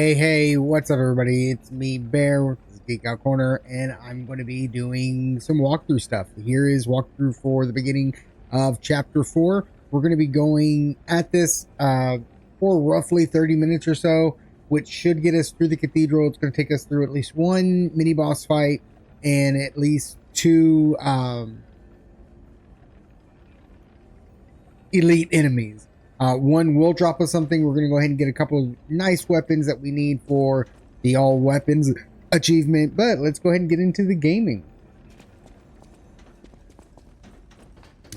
Hey, what's up, everybody? It's me, Bear, with this Geek Out Corner, and I'm going to be doing some walkthrough stuff. Here is walkthrough for the beginning of Chapter 4. We're going to be going at this for roughly 30 minutes or so, which should get us through the Cathedral. It's going to take us through at least one mini-boss fight and at least two elite enemies. One will drop us something. We're going to go ahead and get a couple of nice weapons that we need for the all weapons achievement. But let's go ahead and get into the gaming.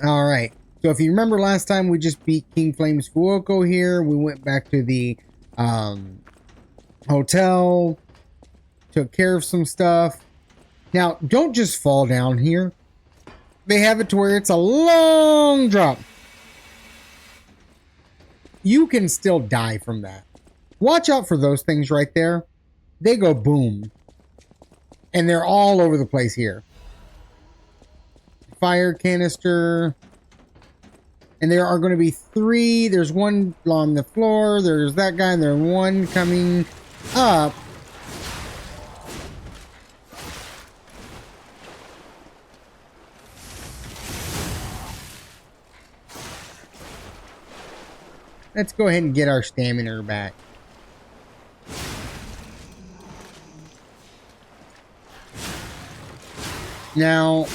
All right. So if you remember last time, we just beat King Flames Fuoco here. We went back to the hotel, took care of some stuff. Now, don't just fall down here. They have it to where it's a long drop. You can still die from that. Watch out for those things right there. They go boom. And they're all over the place here. Fire canister. And there are going to be three. There's one on the floor. There's that guy. And there's one coming up. Let's go ahead and get our stamina back. Now,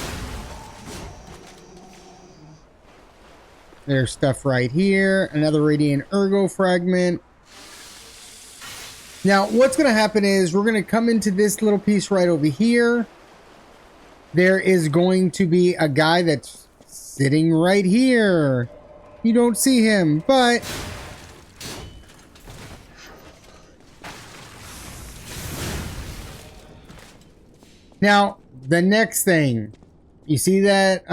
there's stuff right here. Another Radiant Ergo fragment. Now, what's going to happen is we're going to come into this little piece right over here. There is going to be a guy that's sitting right here. You don't see him, but now the next thing, you see that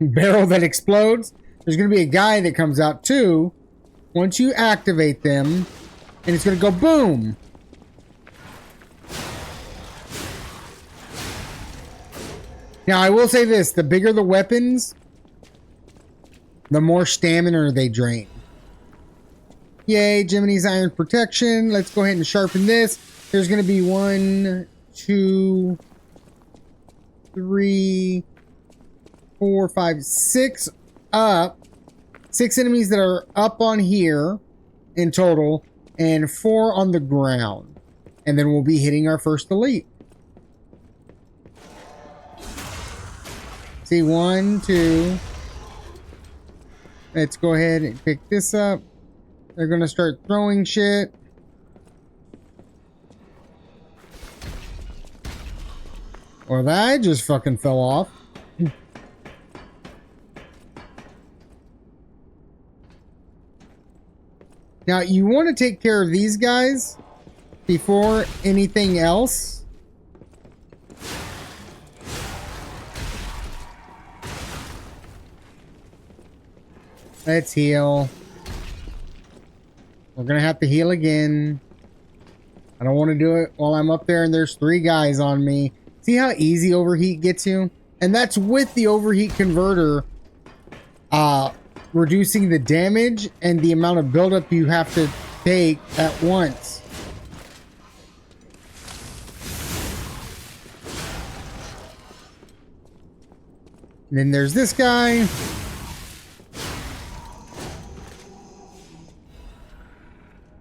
barrel that explodes? There's going to be a guy that comes out too once you activate them, and it's going to go boom. Now, I will say this, the bigger the weapons, the more stamina they drain. Yay, Jiminy's Iron Protection. Let's go ahead and sharpen this. There's going to be 1, 2, 3, 4, 5, 6 up. 6 enemies that are up on here in total, and 4 on the ground. And then we'll be hitting our first elite. See, 1, 2. Let's go ahead and pick this up. They're gonna start throwing shit. Or that just fucking fell off. Now, you want to take care of these guys before anything else. Let's heal. We're gonna have to heal again. I don't want to do it while I'm up there and there's 3 guys on me. See how easy overheat gets you? And that's with the overheat converter reducing the damage and the amount of buildup you have to take at once. And then there's this guy.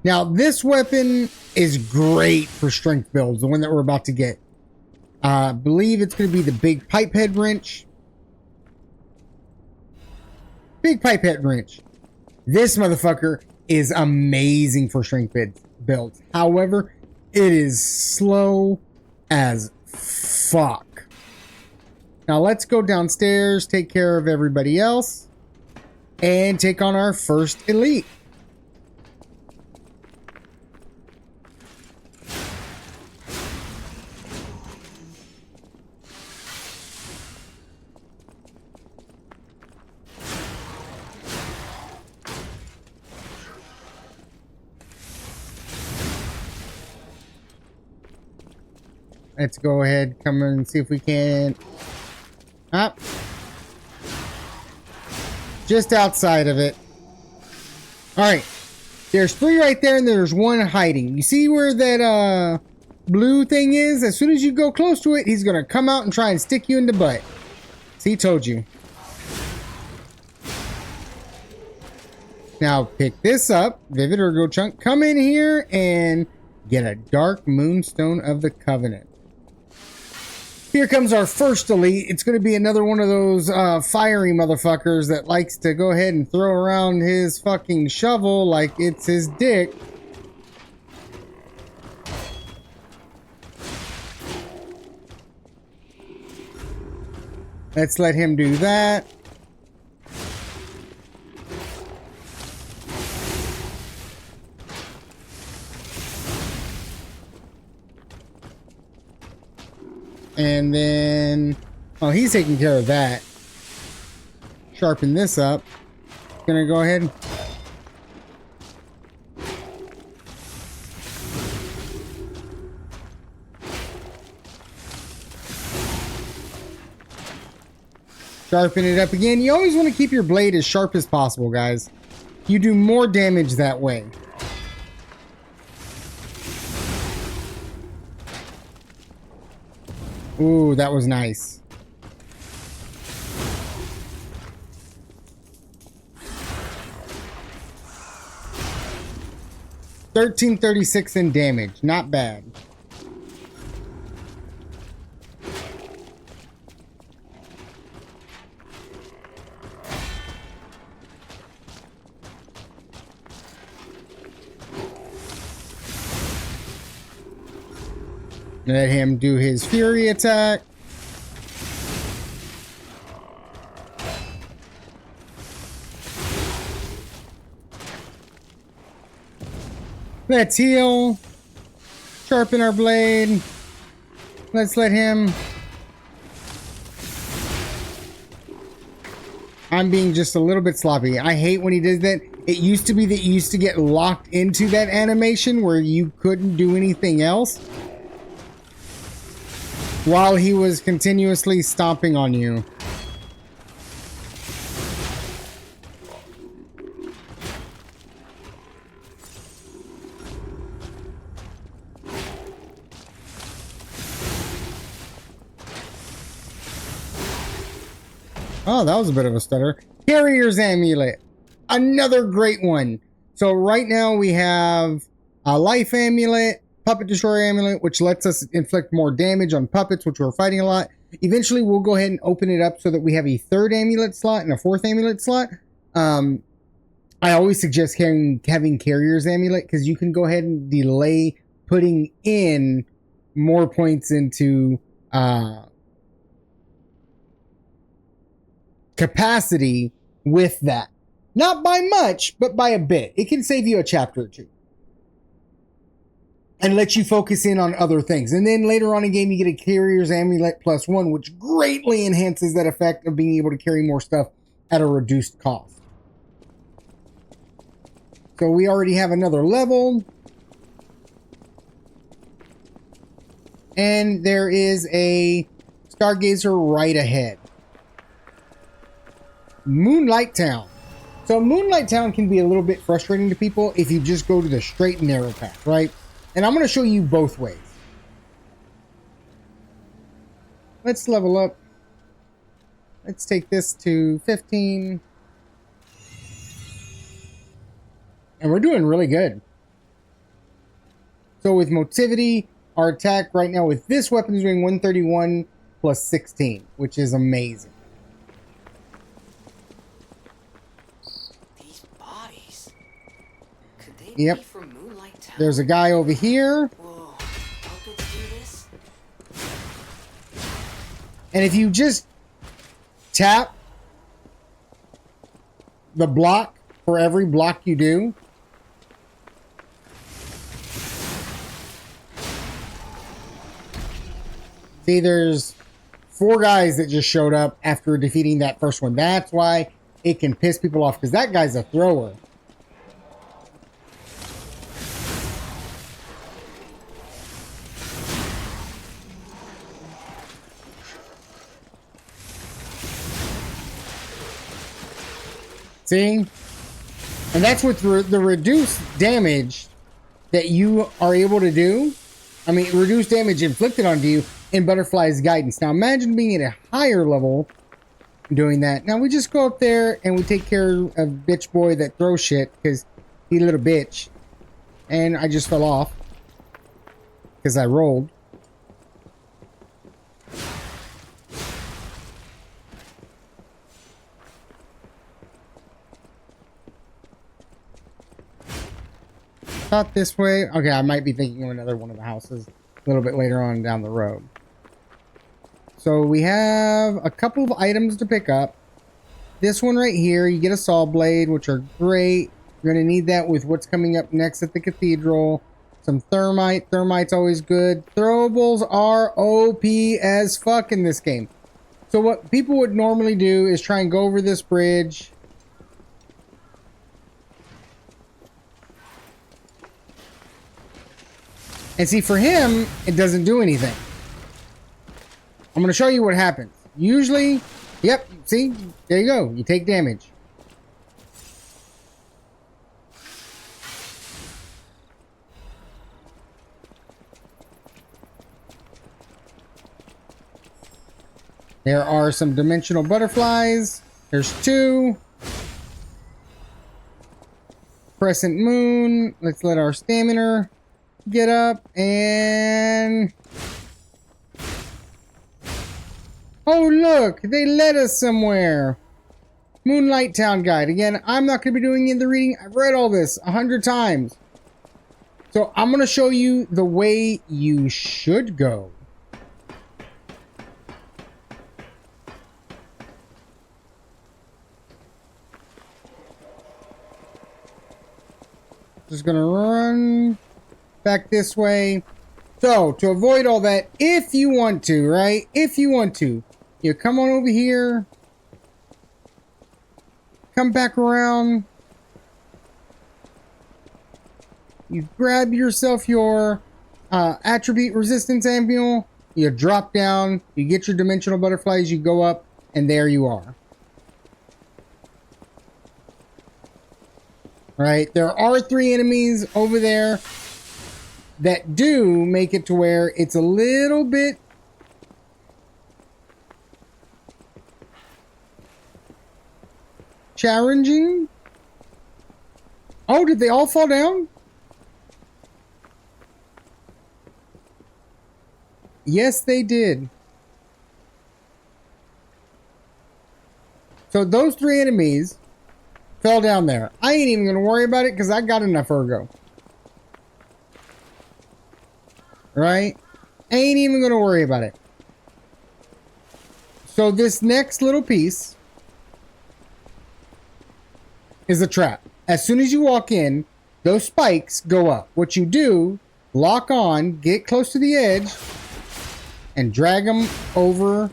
Now, this weapon is great for strength builds, the one that we're about to get. I believe it's going to be the Big Pipehead Wrench. Big Pipehead Wrench. This motherfucker is amazing for strength builds. However, it is slow as fuck. Now, let's go downstairs, take care of everybody else, and take on our first elite. Let's go ahead, come and see if we can. Up. Just outside of it. Alright. There's 3 right there, and there's 1 hiding. You see where that blue thing is? As soon as you go close to it, he's gonna come out and try and stick you in the butt. See, told you. Now pick this up, Vivid Ergo Chunk. Come in here and get a Dark Moonstone of the Covenant. Here comes our first elite. It's going to be another one of those fiery motherfuckers that likes to go ahead and throw around his fucking shovel like it's his dick. Let's let him do that. And then, oh, he's taking care of that. Sharpen this up. Gonna go ahead. Sharpen it up again. You always want to keep your blade as sharp as possible, guys. You do more damage that way. Ooh, that was nice. $13.36 in damage. Not bad. Let him do his fury attack. Let's heal. Sharpen our blade. Let's let him. I'm being just a little bit sloppy. I hate when he does that. It used to be that you used to get locked into that animation where you couldn't do anything else while he was continuously stomping on you. Oh, that was a bit of a stutter. Carrier's Amulet. Another great one. So right now we have a Life Amulet, Puppet Destroyer Amulet, which lets us inflict more damage on puppets, which we're fighting a lot. Eventually, we'll go ahead and open it up so that we have a 3rd amulet slot and a 4th amulet slot. I always suggest having Carrier's Amulet because you can go ahead and delay putting in more points into capacity with that. Not by much, but by a bit. It can save you a chapter or 2. And let you focus in on other things. And then later on in game, you get a Carrier's Amulet +1, which greatly enhances that effect of being able to carry more stuff at a reduced cost. So we already have another level. And there is a Stargazer right ahead. Moonlight Town. So Moonlight Town can be a little bit frustrating to people if you just go to the straight and narrow path, right? And I'm going to show you both ways. Let's level up. Let's take this to 15. And we're doing really good. So with Motivity, our attack right now with this weapon is doing 131 plus 16, which is amazing. These bodies. Could they Yep. be from Moonlight Town? There's a guy over here. Whoa. How could they do this? And if you just tap the block for every block you do, see, there's 4 guys that just showed up after defeating that first one. That's why it can piss people off, because that guy's a thrower. See? And that's with the reduced damage that you are able to do. I mean, reduced damage inflicted onto you in Butterfly's Guidance. Now, imagine being at a higher level doing that. Now, we just go up there and we take care of bitch boy that throws shit because he's a little bitch. And I just fell off because I rolled. Not this way. Okay, I might be thinking of another one of the houses a little bit later on down the road. So we have a couple of items to pick up. This one right here, you get a saw blade, which are great. You're going to need that with what's coming up next at the cathedral. Some thermite. Thermite's always good. Throwables are OP as fuck in this game. So what people would normally do is try and go over this bridge. And see, for him, it doesn't do anything. I'm going to show you what happens. Usually, yep, see? There you go. You take damage. There are some dimensional butterflies. There's 2. Crescent moon. Let's let our stamina get up and... Oh, look! They led us somewhere! Moonlight Town Guide. Again, I'm not going to be doing the reading. I've read all this 100 times. So I'm going to show you the way you should go. Just going to run back this way. So, to avoid all that, if you want to, right? If you want to, you come on over here. Come back around. You grab yourself your attribute resistance amulet. You drop down. You get your dimensional butterflies. You go up. And there you are. Right? There are 3 enemies over there that do make it to where it's a little bit challenging. Oh, did they all fall down? Yes, they did. So those 3 enemies fell down there. I ain't even going to worry about it because I got enough ergo. Right? Ain't even going to worry about it. So this next little piece is a trap. As soon as you walk in, those spikes go up. What you do, lock on, get close to the edge, and drag them over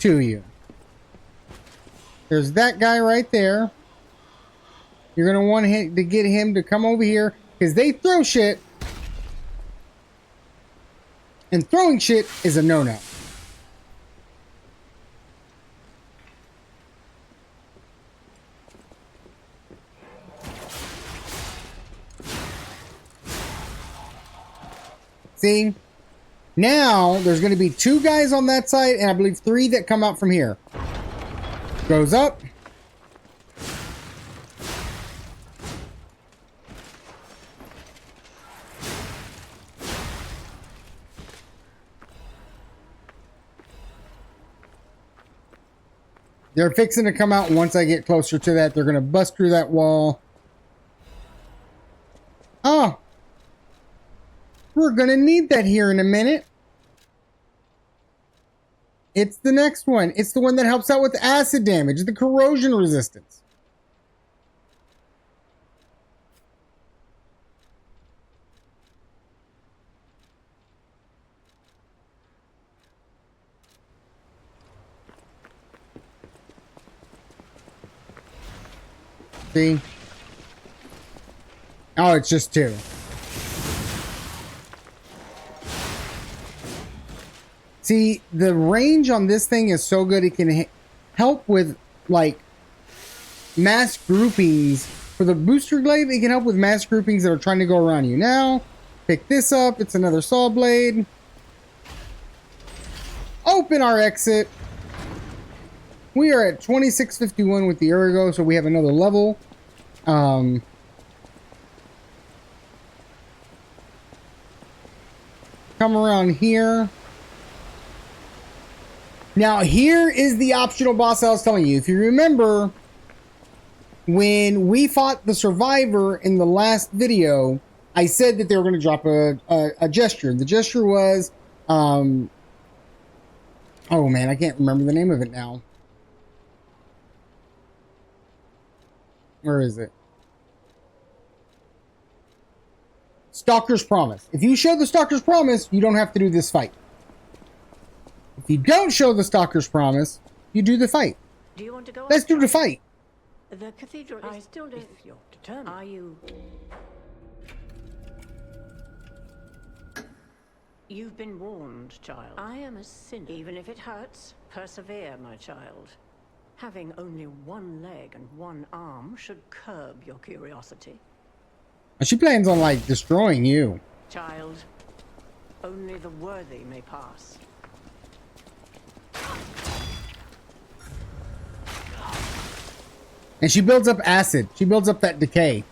to you. There's that guy right there. You're going to want to get him to come over here because they throw shit. And throwing shit is a no-no. See? Now, there's going to be 2 guys on that side, and I believe 3 that come out from here. Goes up. They're fixing to come out. Once I get closer to that, they're going to bust through that wall. Oh. We're going to need that here in a minute. It's the next one. It's the one that helps out with acid damage, the corrosion resistance. See? Oh, it's just 2. See, the range on this thing is so good. It can help with, like, mass groupings. For the booster glaive, it can help with mass groupings that are trying to go around you. Now, pick this up. It's another saw blade. Open our exit. We are at 2651 with the ergo, so we have another level. Come around here. Now, here is the optional boss I was telling you. If you remember, when we fought the survivor in the last video, I said that they were going to drop a gesture. The gesture was, oh man, I can't remember the name of it now. Where is it? Stalker's Promise. If you show the Stalker's Promise, you don't have to do this fight. If you don't show the Stalker's Promise, you do the fight. Do you want to go? Let's do the fight. The cathedral is... I still don't. If you're determined. Are you... You've been warned, child. I am a sinner. Even if it hurts, persevere, my child. Having only one leg and one arm should curb your curiosity. She plans on, like, destroying you. Child, only the worthy may pass. And she builds up acid. She builds up that decay.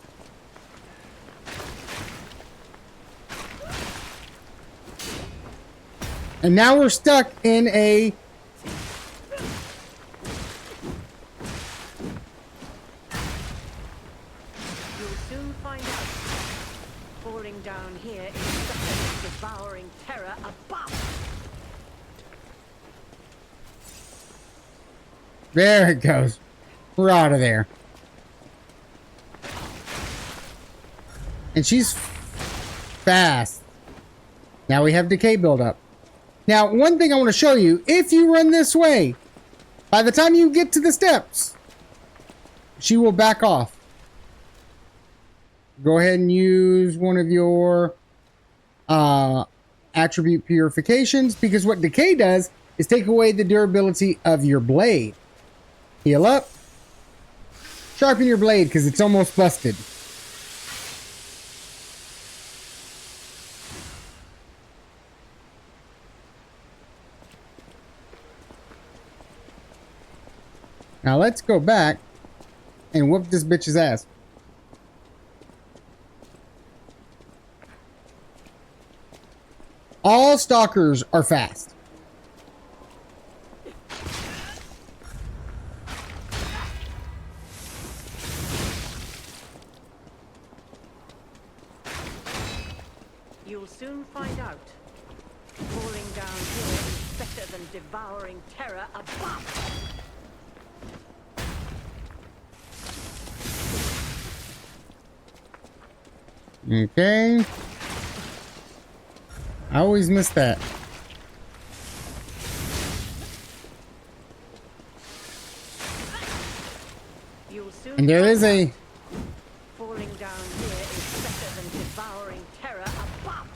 And now we're stuck in a... You'll soon find out. Falling down here is better than devouring terror above. There it goes. We're out of there. And she's fast. Now we have decay buildup. Now, one thing I want to show you, if you run this way, by the time you get to the steps, she will back off. Go ahead and use one of your attribute purifications, because what decay does is take away the durability of your blade. Heal up. Sharpen your blade because it's almost busted. Now let's go back and whoop this bitch's ass. All stalkers are fast. You'll soon find out. Falling down here is better than devouring terror above. Okay. I always miss that. You'll soon And there find is a... out. Falling down here is better than devouring terror above.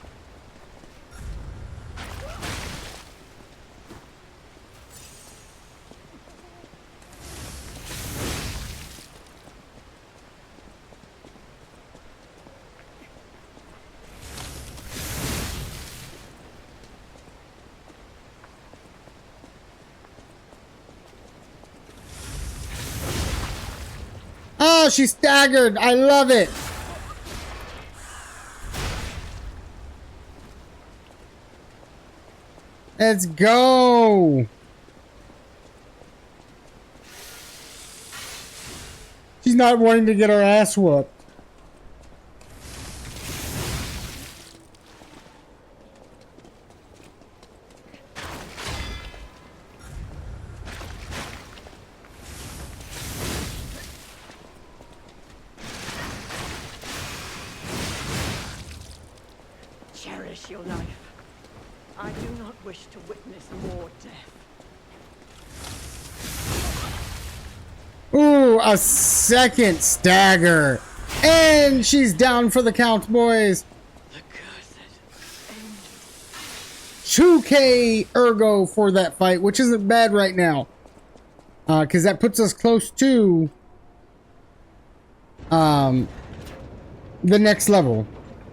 Oh, she staggered. I love it. Let's go. She's not wanting to get her ass whooped. Cherish your life. I do not wish to witness more death. Ooh, a second stagger. And she's down for the count, boys. The cursed end. 2K ergo for that fight, which isn't bad right now. Because that puts us close to the next level.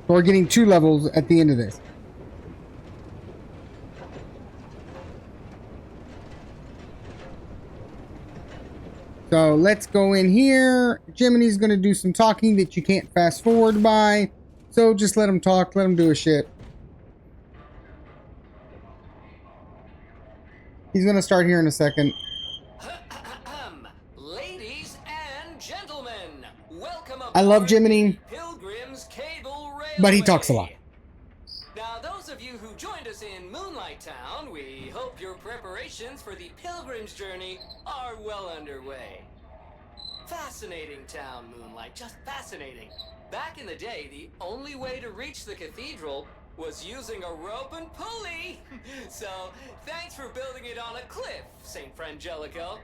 So we're getting 2 levels at the end of this. So let's go in here. Jiminy's going to do some talking that you can't fast forward by. So just let him talk. Let him do his shit. He's going to start here in a second. Ladies and gentlemen, welcome aboard I love Jiminy, Pilgrim's Cable Railway. but he talks a lot. Now, those of you who joined us in Moonlight Town, we hope your preparations for the Pilgrim's journey are well underway. Fascinating town, Moonlight, just fascinating. Back in the day, the only way to reach the cathedral was using a rope and pulley. So, thanks for building it on a cliff, St. Frangelico.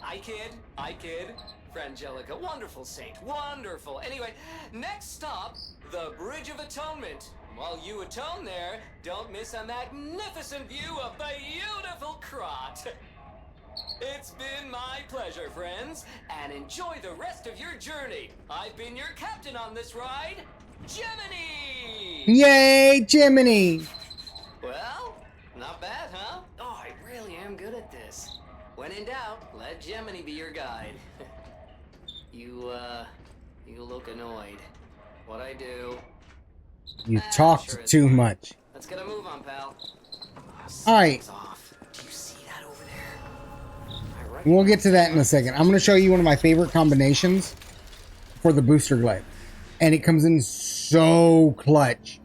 I kid. Frangelica, wonderful saint, wonderful. Anyway, next stop, the Bridge of Atonement. While you atone there, don't miss a magnificent view of beautiful Krot. It's been my pleasure, friends, and enjoy the rest of your journey. I've been your captain on this ride, Jiminy! Yay, Jiminy! Well, not bad, huh? Oh, I really am good at this. When in doubt, let Jiminy be your guide. You look annoyed. What I do? You talked sure too fine. much. Let's get a move on, pal. All right. Off. Do you see that over there? We'll get to that in a second. I'm going to show you one of my favorite combinations for the booster glaive. And it comes in so clutch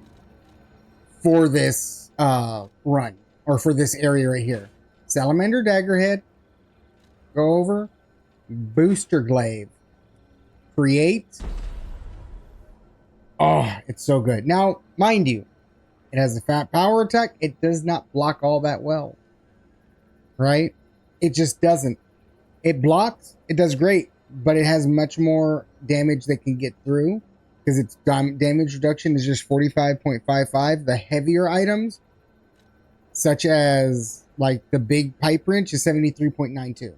for this run. Or for this area right here. Salamander Daggerhead. Go over. Booster glaive. Create. Oh, it's so good. Now, mind you, it has a fat power attack. It does not block all that well. Right? It just doesn't. It blocks. It does great. But it has much more damage that can get through. Because its damage reduction is just 45.55. The heavier items, such as like the big pipe wrench, is 73.92.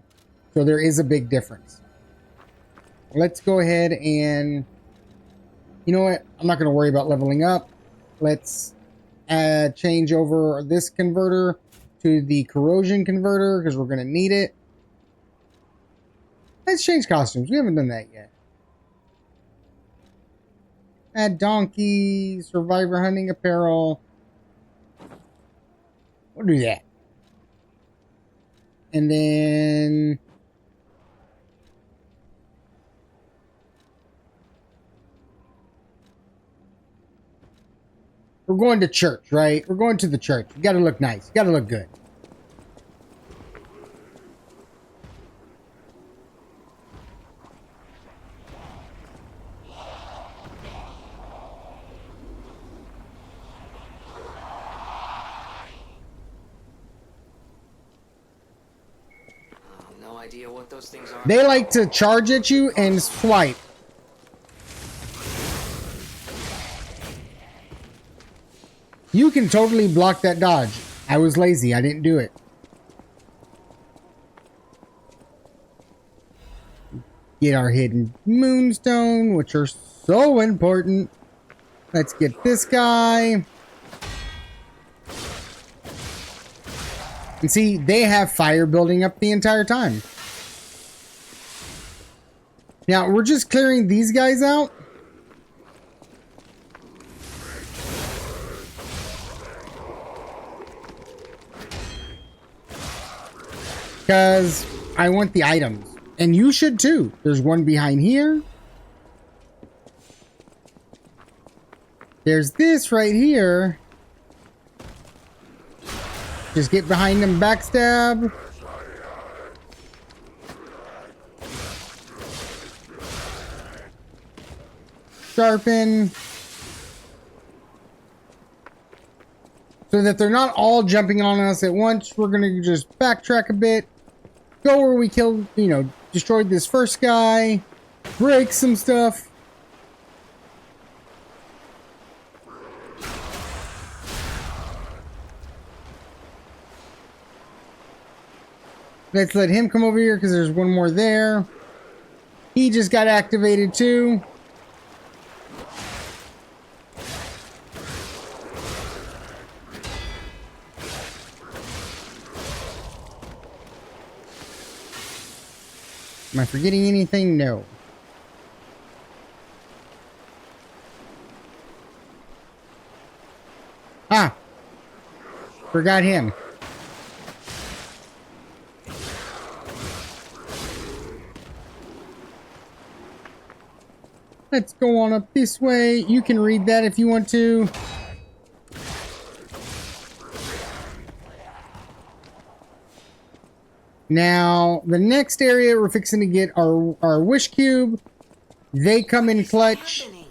So there is a big difference. Let's go ahead and... You know what? I'm not going to worry about leveling up. Let's change over this converter to the corrosion converter because we're going to need it. Let's change costumes. We haven't done that yet. Add donkey, survivor hunting apparel. We'll do that. And then... We're going to church, right? We're going to the church. We got to look nice. Got to look good. No idea what those things are. They like to charge at you and swipe. You can totally block that dodge. I was lazy. I didn't do it. Get our hidden moonstone, which are so important. Let's get this guy. And see, they have fire building up the entire time. Now, we're just clearing these guys out. Because I want the items. And you should too. There's one behind here. There's this right here. Just get behind them, backstab. Sharpen. So that they're not all jumping on us at once. We're going to just backtrack a bit. Go where we killed, destroyed this first guy. Break some stuff. Let's let him come over here because there's one more there. He just got activated too. Am I forgetting anything? No. Ah! Forgot him. Let's go on up this way. You can read that if you want to. Now, the next area we're fixing to get our wish cube. They come in clutch. Happening?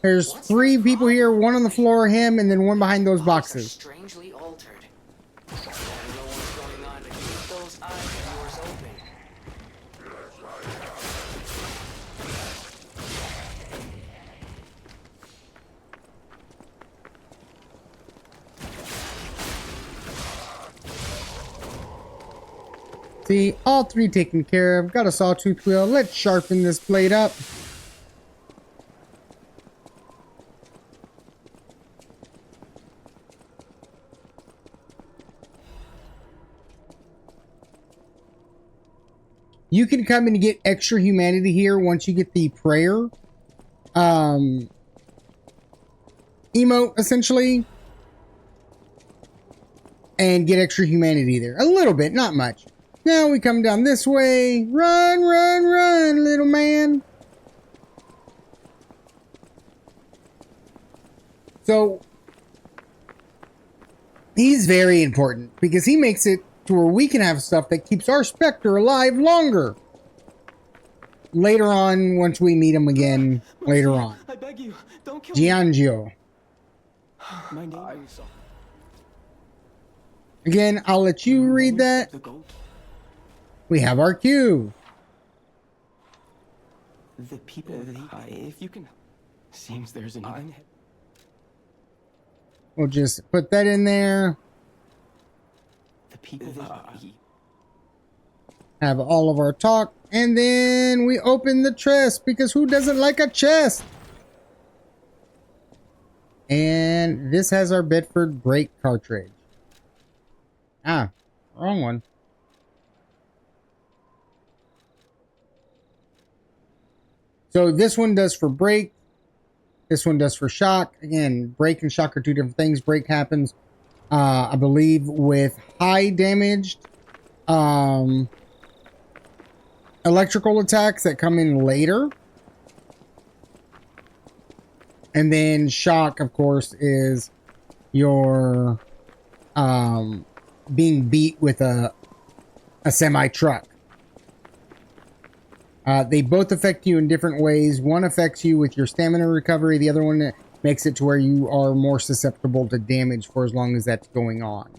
There's 3 people here, one on the floor, him, and then one behind those Eyes are boxes. strangely altered. Gotta know what's going on to keep those eyes of yours open. See, all 3 taken care of. Got a sawtooth wheel. Let's sharpen this blade up. You can come and get extra humanity here once you get the prayer emote, essentially. And get extra humanity there. A little bit, not much. Now we come down this way. Run, run, run, little man. So, he's very important because he makes it to where we can have stuff that keeps our Spectre alive longer. Later on, once we meet him again, later on. I beg you, don't kill me. Giangio. My name is Again, I'll let you read that. the goat. We have our cube. The people of the if you can. Seems there's an even. We'll just put that in there. The people of the Have all of our talk. And then we open the chest because who doesn't like a chest? And this has our Bedford brake cartridge. Ah, wrong one. So this one does for brake. This one does for shock. Again, brake and shock are 2 different things. Brake happens, I believe, with high damaged electrical attacks that come in later. And then shock, of course, is your being beat with a semi-truck. They both affect you in different ways. One affects you with your stamina recovery. The other one makes it to where you are more susceptible to damage for as long as that's going on.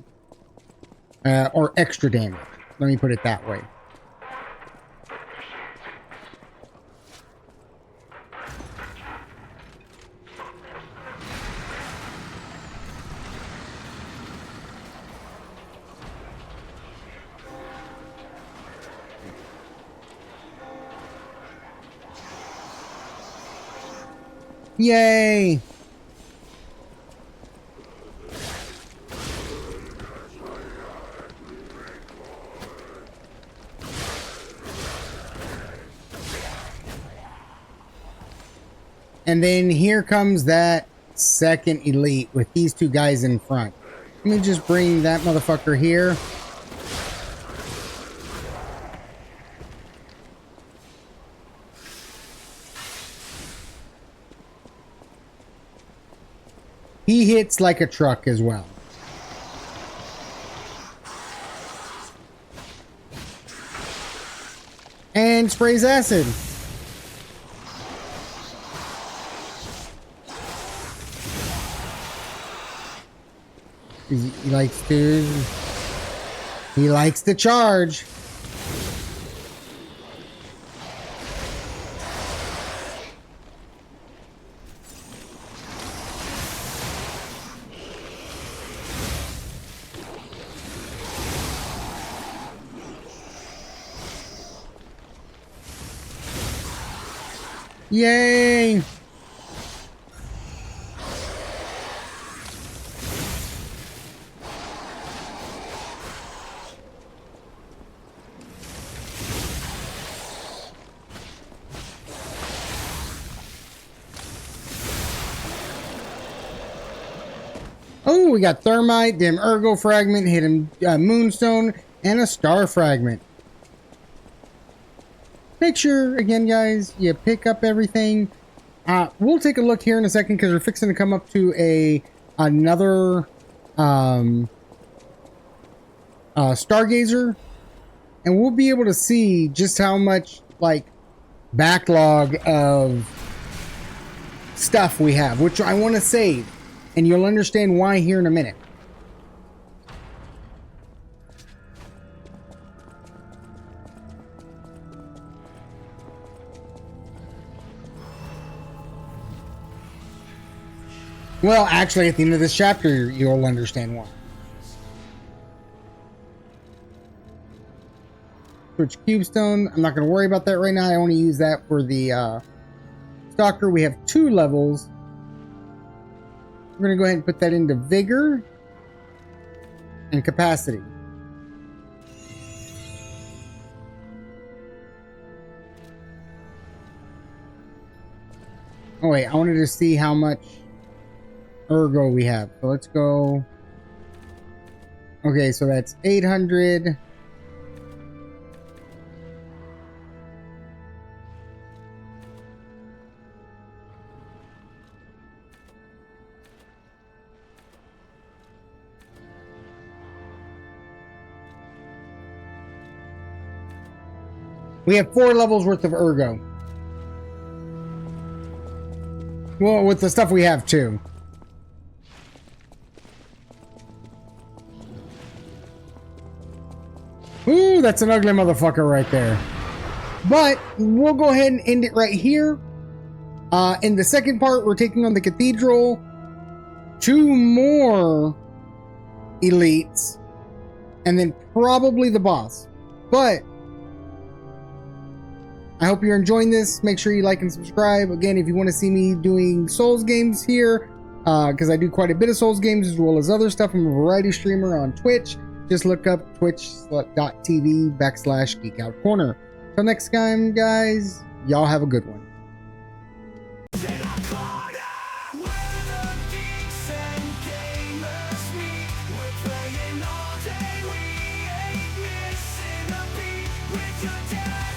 Or extra damage. Let me put it that way. Yay! And then here comes that second elite with these 2 guys in front. Let me just bring that motherfucker here. He hits like a truck as well. And sprays acid. He likes to charge. Yay! Oh, we got thermite, dim ergo fragment, hidden moonstone, and a star fragment. Make sure, again, guys, you pick up everything. We'll take a look here in a second because we're fixing to come up to another Stargazer, and we'll be able to see just how much like backlog of stuff we have, which I want to save, and you'll understand why here in a minute. Well, actually, at the end of this chapter, you'll understand why. Switch cubestone. I'm not going to worry about that right now. I only use that for the stalker. We have 2 levels. We're going to go ahead and put that into vigor and capacity. Oh wait, I wanted to see how much ergo we have. So let's go. Okay, so that's 800. We have 4 levels worth of ergo. Well, with the stuff we have too. Ooh, that's an ugly motherfucker right there. But we'll go ahead and end it right here. In the second part, we're taking on the cathedral. 2 more elites. And then probably the boss. But I hope you're enjoying this. Make sure you like and subscribe. Again, if you want to see me doing Souls games here, because I do quite a bit of Souls games as well as other stuff. I'm a variety streamer on Twitch. Just look up twitch.tv/geekoutcorner. Till next time, guys, y'all have a good one. With your dad.